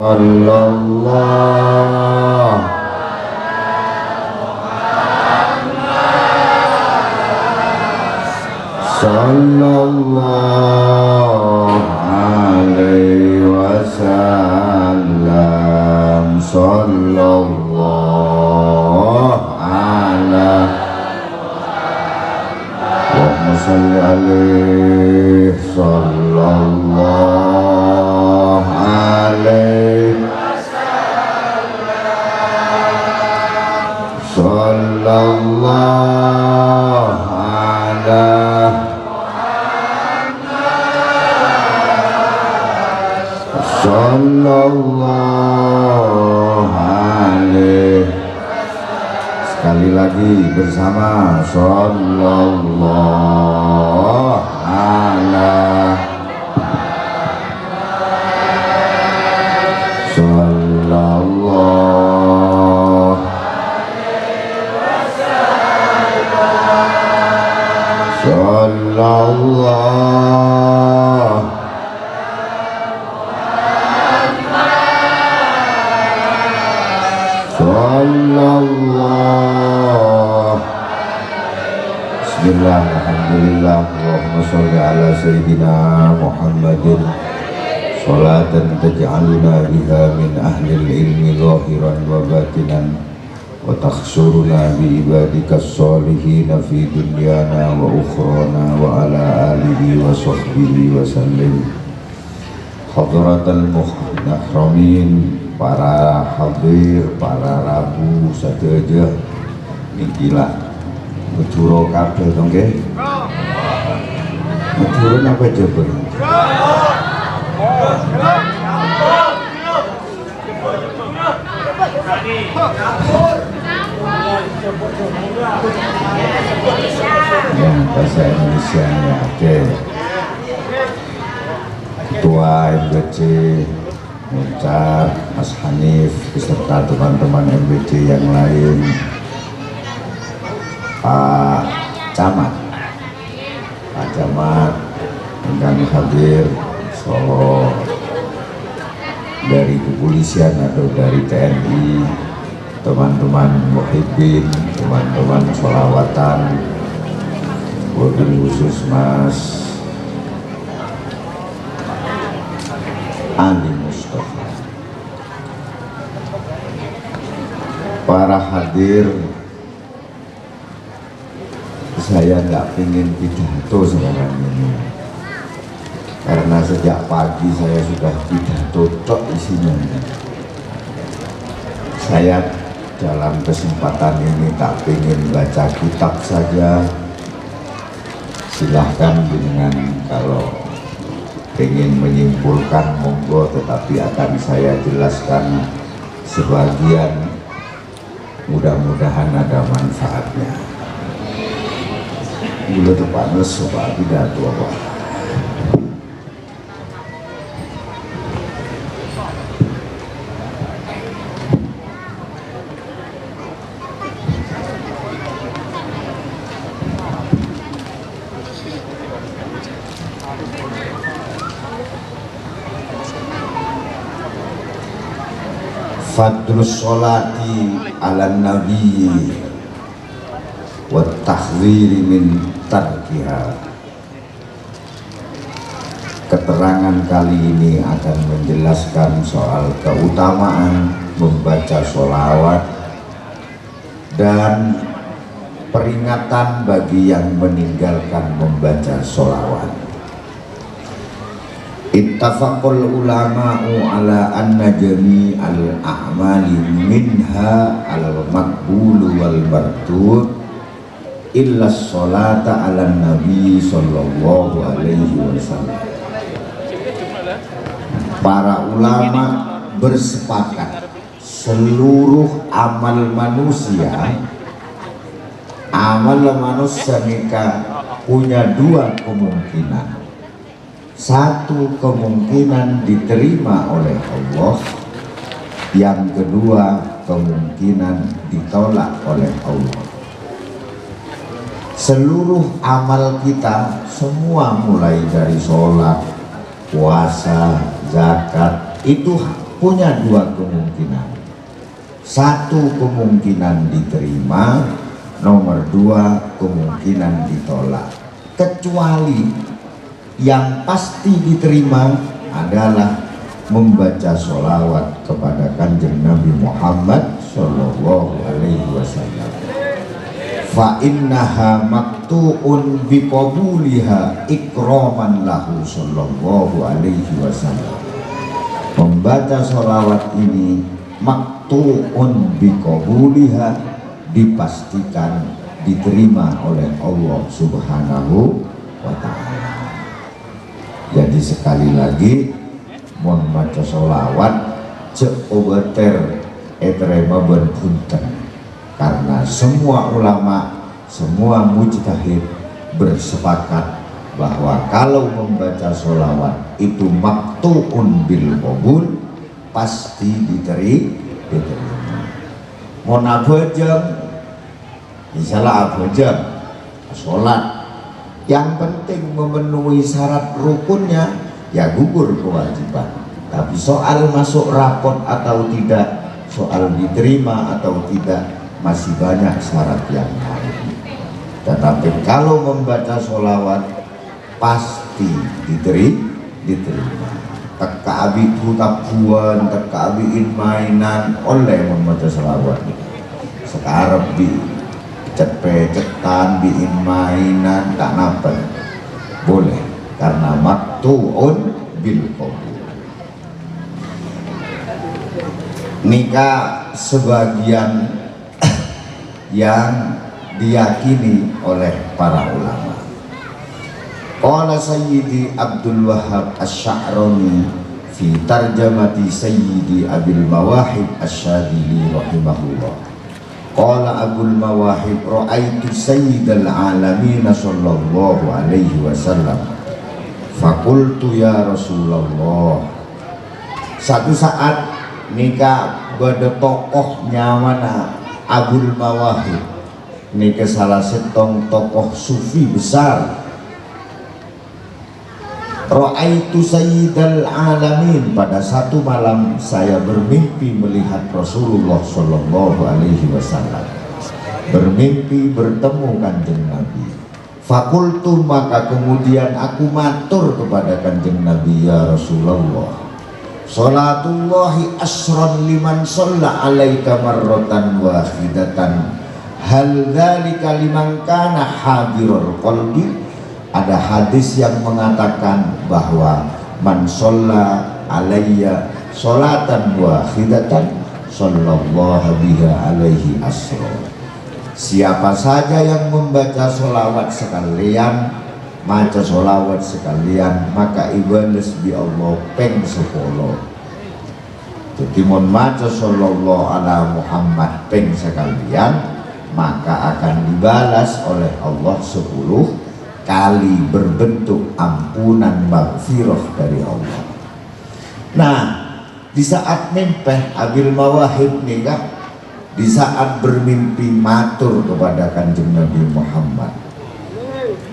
Sallallahu Sallallahu alaihi wasallam. Sallallahu ala Allahumma salli alaihi. Sallallahu alaihi Sallallahu ala Sallallahu alaihi. Sekali lagi bersama. Sallallahu ala Sallallahu Sallallahu Sallallahu. Bismillah, alhamdulillah, Allahumma sholli ala sayyidina Muhammadin sholatan taj'aluna biha min ahlil ilmi zahiran wa batinan wa takhsuruna bi ibadikas solihina fi dunyana wa ukhrana wa ala alihi wa sahbihi wa sallim. Hadratal muhramin, para hadir, para rabu sateja nikilah mencuro kabeh dong nggih. Mencuro napa jebul? Ya, bahasa Indonesia ya, oke. Ketua MBC Muncar, Mas Hanif beserta teman-teman MBC yang lain, Pak Camat yang hadir Solo dari kepolisian atau dari TNI, teman-teman muhibbin, teman-teman sholawatan, wabil khusus Mas Ali Mustafa, para hadir. Saya nggak ingin pidato sekarang ini karena sejak pagi saya sudah pidato tok isinya. Saya dalam kesempatan ini tak ingin baca kitab saja. Silahkan dengan kalau ingin menyimpulkan monggo, tetapi akan saya jelaskan sebagian, mudah-mudahan ada manfaatnya. Mula tepat lesu Pak pidato apa? Fadlus sholati ala nabi wa tahziri min tarkiha. Keterangan kali ini akan menjelaskan soal keutamaan membaca sholawat dan peringatan bagi yang meninggalkan membaca sholawat. Ittafaqul ulama'u ala anna jami'al a'mali minha al-maqbulu wal mardud illa sholata ala nabi sallallahu alaihi wasallam. Para ulama bersepakat seluruh amal manusia nikah punya dua kemungkinan. Satu kemungkinan diterima oleh Allah, yang kedua kemungkinan ditolak oleh Allah. Seluruh amal kita semua mulai dari sholat, puasa, zakat itu punya dua kemungkinan. Satu, kemungkinan diterima, nomor dua, kemungkinan ditolak. Kecuali yang pasti diterima adalah membaca sholawat kepada Kanjeng Nabi Muhammad Sallallahu Alaihi Wasallam. Fa innaha maktu'un biqabuliha ikraman lahu Sallallahu Alaihi Wasallam. Membaca sholawat ini maktu'un biqabuliha, dipastikan diterima oleh Allah Subhanahu wa Ta'ala. Jadi sekali lagi, mau maca sholawat cek obater etrema berpunten, karena semua ulama, semua mujtahid bersepakat bahwa kalau membaca sholawat itu maktuun bil qabul, pasti diterima. Mau abajang misalnya abajang sholat, yang penting memenuhi syarat rukunnya, ya gugur kewajiban. Tapi soal masuk rapot atau tidak, soal diterima atau tidak, masih banyak syarat yang lain. Tetapi kalau membaca sholawat pasti diterima. Teka abi hutabuan, teka abiin mainan oleh membaca sholawat. Sekarang di cepet-cetan biin mainan tak napa boleh, karena maktuun bil qabul. Nikah sebagian yang diyakini oleh para ulama. Qala Sayyidi Abdul Wahhab Asy-Sya'rani fi tarjamati Sayyidi Abil Mawahib Asy-Syadili rahimahullah. Qala Abul Mawahib ra'aitu Sayyidal Alamin sallallahu alaihi wasallam fakultu ya Rasulullah. Satu saat nikah pada tokohnya mana Abul Mawahib, nikah salah setong tokoh sufi besar. Ra'aitu Sayyidal Alamin, pada satu malam saya bermimpi melihat Rasulullah sallallahu alaihi wasallam, bermimpi bertemu Kanjeng Nabi. Fakultu, maka kemudian aku matur kepada Kanjeng Nabi, ya Rasulullah, sholatullahi asron liman sholla alaika marrotan wahidatan, hal dzalika liman kana hadirul qalbi. Ada hadis yang mengatakan bahwa man sholla alayya sholatan wahidatan sallallahu biha alaihi asron. Siapa saja yang membaca sholawat sekalian, maca sholawat sekalian, maka ibales bi Allah peng 10. Jadi mon maca sallallahu ala Muhammad peng sekalian, maka akan dibalas oleh Allah 10 kali berbentuk ampunan maghfirah dari Allah. Nah, di saat mimpi Abil Mawahib nikah, di saat bermimpi matur kepada Kanjeng Nabi Muhammad,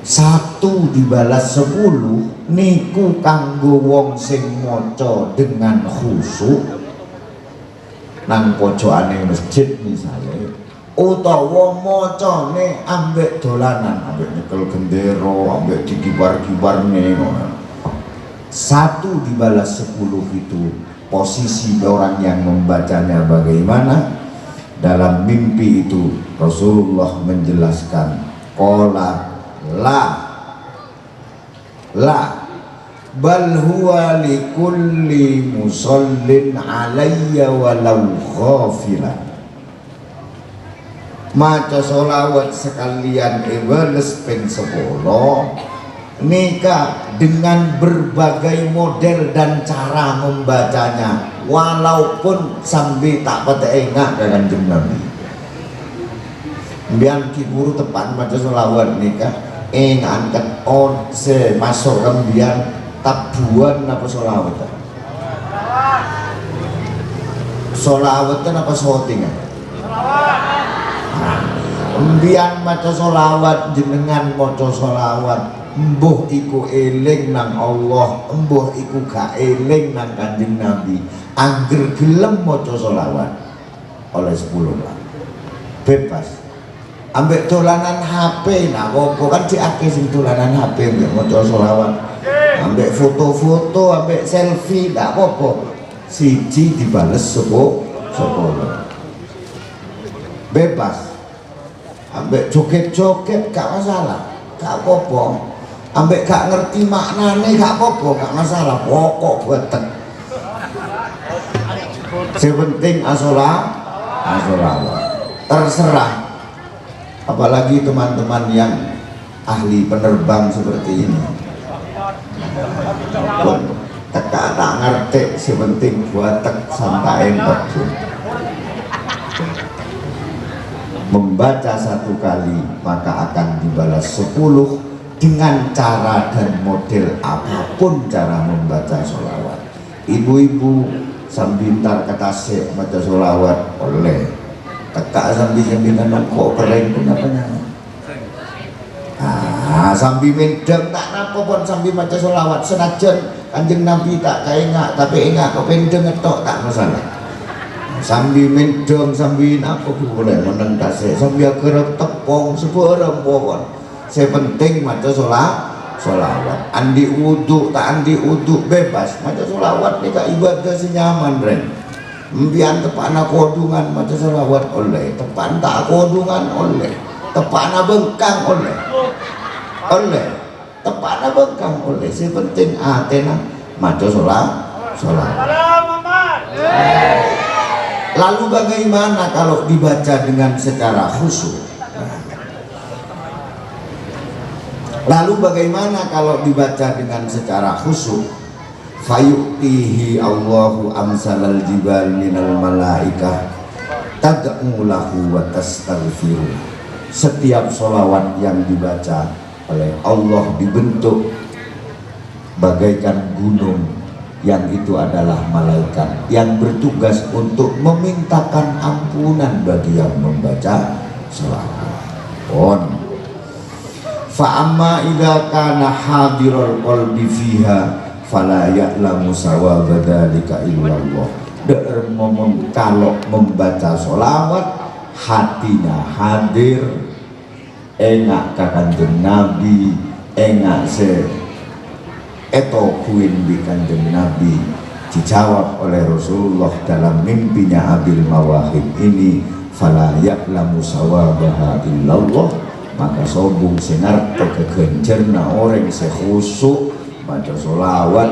1 dibalas 10 niku kanggo wong sing maca dengan khusyuk nang pojokane masjid misalnya, utawa macane ambek dolanan, ambek nyekel gendera, ambek dikibar-kibarne. 1 dibalas 10 itu posisi orang yang membacanya bagaimana. Dalam mimpi itu Rasulullah menjelaskan, qala la bal huwa likulli musallin alayya walau ghafilan. Maca sholawat sekalian ibales ping 10 nikah dengan berbagai model dan cara membacanya, walaupun sambil tak pada enggak dengan Kanjeng Nabi. Biar kiburu tepat maca sholawat nikah angkat on se masuk kemudian tabuan apa sholawat? Sholawatan apa shoutingan? Kemudian maca sholawat, jenengan maca sholawat Embuh iku eling nang Allah, embuh iku gak eling nang Kanjeng Nabi, angger gelem maca selawat oleh 10 lah bebas. Ambek dolanan HP, nah kok kan diake sing dolanan HP mbek maca selawat, ambek foto-foto, ambek selfie, gak apa-apa, siji dibales 10 bebas. Ambek joget-joget gak masalah, gak apa-apa. Ambek gak ngerti maknane gak apa-apa, gak masalah, pokok buatan. Sepenting asolawat, terserah. Apalagi teman-teman yang ahli penerbang seperti ini. Teka tak ngerti, sepenting buatek santai entok. Membaca 1 kali maka akan dibalas 10 dengan cara dan model apapun cara membaca sholawat. Ibu-ibu sambil kata se baca sholawat oleh tekak sambil kok keren pun apanya. Sambil mendem tak napa pun sambil baca sholawat, senajan Kanjeng Nabi tak kaingat tapi enggak kependem tok tak masalah. Sambil mendem sambil apa boleh meneng tasik sambil kerap tepung sebarang pohon. Saya penting maca sholawat. Andi wudhu tak andi wudhu bebas. Maca sholawat ni kak ibadah senyaman ren. Mbian tepana kodungan maca sholawat oleh. Tepan tak kodungan oleh. Tepana bengkang oleh. Tepana bengkang oleh. Saya penting atena maca sholawat. Lalu bagaimana kalau dibaca dengan secara khusyuk? Lalu bagaimana kalau dibaca dengan secara khusyuk? Fayu'tihi Allahu amsalal jibal minal malaikah tad'u lahu wa tastaghfiru. Setiap sholawat yang dibaca oleh Allah dibentuk bagaikan gunung, yang itu adalah malaikat yang bertugas untuk memintakan ampunan bagi yang membaca sholawat. Fa'amma idza kana hadirul qalbi fiha fala ya'lamu sawaba dzalika illallah. Momen kalau membaca sholawat hatinya hadir, engak ka Kanjeng Nabi, engak se eto kuin di Kanjeng Nabi, dijawab oleh Rasulullah dalam mimpinya Abil Mawahib ini, fala ya'lamu sawabaha illallah. Maka sobung senarto kegencerna orang sekhusyuk baca sholawat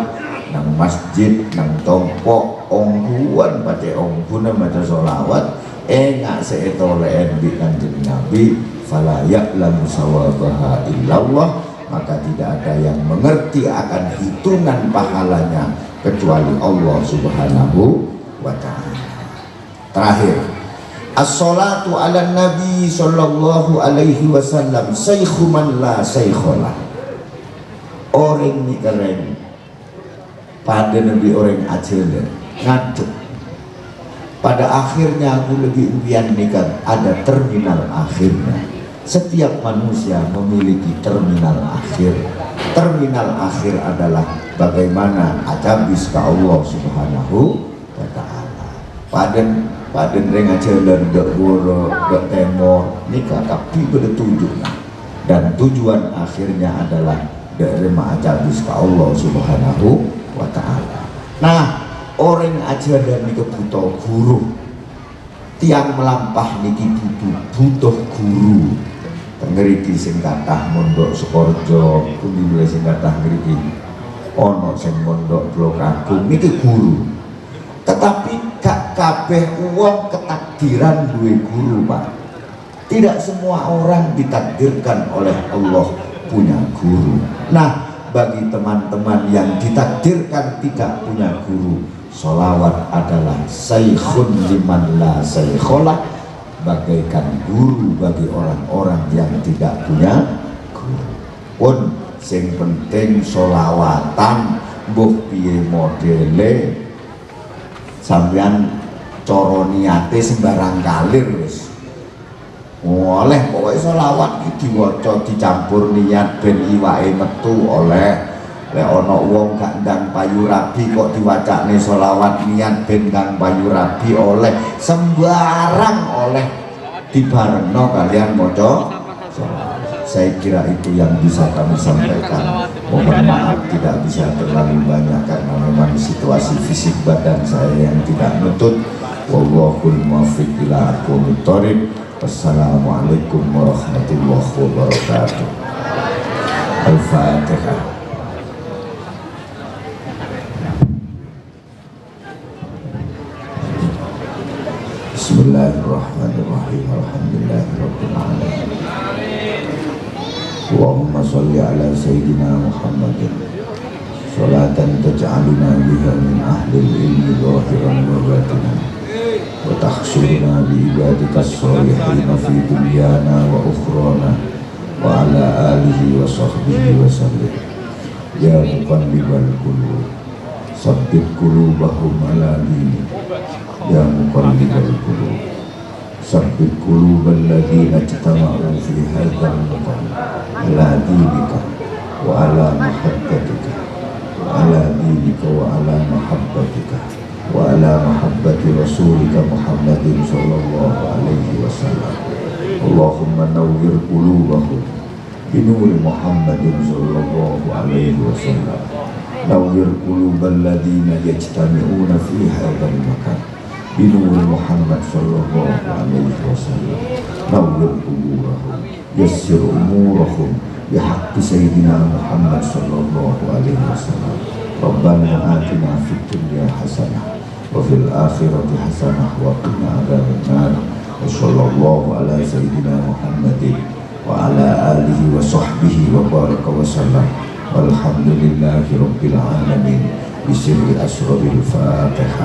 nang masjid nang tompok ongguan baca ongguna baca sholawat engak seetoleen di Kanjeng Nabi, fala ya'lamu sawabaha illallah. Maka tidak ada yang mengerti akan hitungan pahalanya kecuali Allah Subhanahu wa ta'ala. Terakhir, as-salatu ala nabi sallallahu alaihi wasallam saykhu man la saykholah. Orang ni keren pada Nabi orang acil ngaduk. Pada akhirnya aku lebih impian nikah ada terminal akhirnya. Setiap manusia memiliki terminal akhir. Terminal akhir adalah bagaimana acabis ke Allah Subhanahu wa ta'ala. Paden ring aja dan dok goro dok temo nikah tapi bertujuan dan tujuan akhirnya adalah dari acabis ke Allah Subhanahu wa ta'ala. Nah, orang aja dan nikah butuh guru. Tiang melampah niki butuh guru. Ngeriki sing kathah mondok Sukorejo, pundi mulai sing kathah ngeriki ono sing mondok Blok Agung niki guru. Tetapi gak kabeh wong ketakdiran duwe guru, Pak. Tidak semua orang ditakdirkan oleh Allah punya guru. Nah, bagi teman-teman yang ditakdirkan tidak punya guru, sholawat adalah saykhun liman la saykholah, bagaikan guru bagi orang-orang yang tidak punya guru. Pun sing penting sholawatan mbuh piye modele sampean cara niate sembarang kalir wis. oleh pokoknya selawat iki diwaca dicampur niat ben iwake metu oleh. Lek ana wong gak ndang payu rabi kok diwacane selawat niat ben ndang payu rabi oleh, sembarang oleh dibarengno kalian maca selawat. Saya kira itu yang bisa kami sampaikan. Mohon maaf tidak bisa terlalu banyak karena memang situasi fisik badan saya yang tidak nutut. Wallahul muwaffiq ila aqwamit thoriq. Wassalamualaikum warahmatullahi wabarakatuh. Al-Fatihah. Bismillahirrahmanirrahim. Alhamdulillahirabbil alamin. Allahumma shalli ala sayyidina Muhammadin sholatan taj'aluna biha min ahlil ilmi zahiran wa batinan wa tahsyuruna bi ibadikas sholihin fi dunyana wa ukhrana wa ala alihi wa sahbihi wa sallim. Ya muqallibal qulub sabbit qulubahum ala dinik. Ya muqallibal qulub sabbit qulubal ladzina ijtama'u fi hadzal maqam ala dinika wa ala mahabbatika wa ala dinika wa ala mahabbatika wa ala mahabbati rasulika Muhammadin sallallahu alaihi wasallam. Allahumma nawwir qulubahum binuri Muhammadin sallallahu alaihi wasallam. Nawwir qulubal ladzina yajtami'una fi hadzal makan binuri Muhammad sallallahu alaihi wasallam. Nawwir quburahum yassir umurahum bihaqqi sayyidina Muhammad sallallahu alaihi wasallam. Rabbana atina fid dunya hasanah wa fil akhirati hasanah wa qina adzabannar. Wa sallallahu ala sayyidina Muhammadin wa ala alihi wa sahbihi wa baraka wa sallam. Walhamdulillahi rabbil alamin. Bismillahirrahmanirrahim. Fatihah.